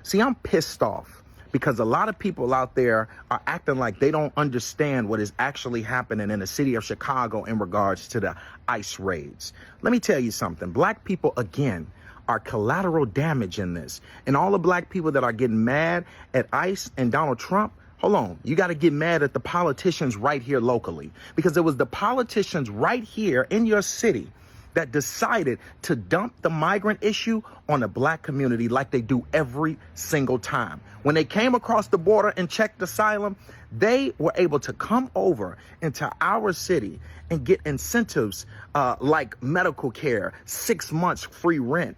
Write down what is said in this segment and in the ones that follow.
See, I'm pissed off because a lot of people out there are acting like they don't understand what is actually happening in the city of Chicago in regards to the ICE raids. Let me tell you something. Black people, again, are collateral damage in this. And all the black people that are getting mad at ICE and Donald Trump, hold on, you got to get mad at the politicians right here locally, because it was the politicians right here in your city that decided to dump the migrant issue on the black community like they do every single time. When they came across the border and checked asylum, they were able to come over into our city and get incentives like medical care, 6 months free rent,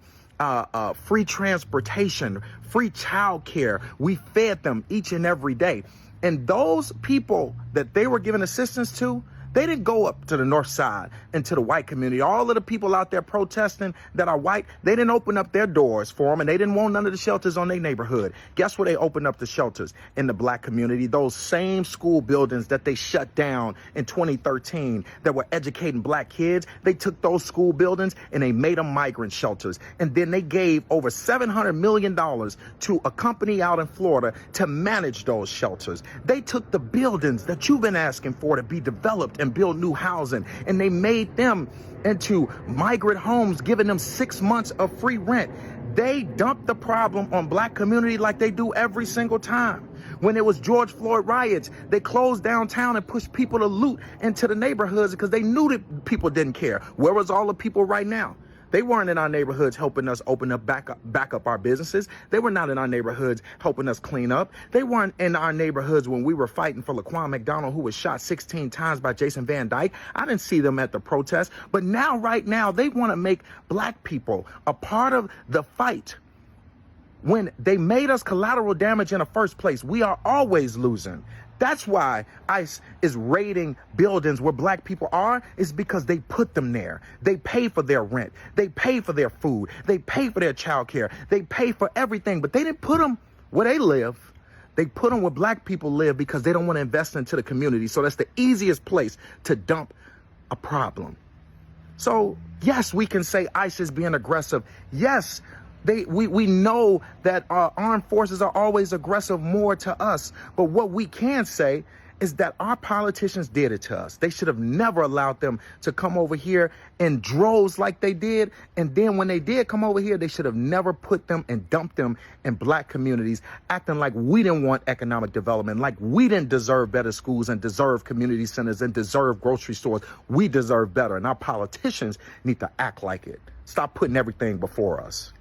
free transportation, free child care. We fed them each and every day. And those people that they were giving assistance to, they didn't go up to the north side and to the white community. All of the people out there protesting that are white, they didn't open up their doors for them, and they didn't want none of the shelters on their neighborhood. Guess where they opened up the shelters? In the black community. Those same school buildings that they shut down in 2013 that were educating black kids, they took those school buildings and they made them migrant shelters. And then they gave over $700 million to a company out in Florida to manage those shelters. They took the buildings that you've been asking for to be developed and build new housing, and they made them into migrant homes, giving them 6 months of free rent. They dumped the problem on black community like they do every single time. When it was George Floyd riots, they closed downtown and pushed people to loot into the neighborhoods because they knew that people didn't care. Where was all the people right now? They weren't in our neighborhoods helping us open up, back up our businesses. They were not in our neighborhoods helping us clean up. They weren't in our neighborhoods when we were fighting for Laquan McDonald, who was shot 16 times by Jason Van Dyke. I didn't see them at the protest. But now, right now, they want to make black people a part of the fight. When they made us collateral damage in the first place, we are always losing. That's why ICE is raiding buildings where black people are, is because they put them there. They pay for their rent. They pay for their food. They pay for their child care. They pay for everything, but they didn't put them where they live. They put them where black people live because they don't want to invest into the community. So that's the easiest place to dump a problem. So yes, we can say ICE is being aggressive. Yes, we know that our armed forces are always aggressive more to us. But what we can say is that our politicians did it to us. They should have never allowed them to come over here in droves like they did. And then when they did come over here, they should have never put them and dumped them in black communities, acting like we didn't want economic development, like we didn't deserve better schools and deserve community centers and deserve grocery stores. We deserve better. And our politicians need to act like it. Stop putting everything before us.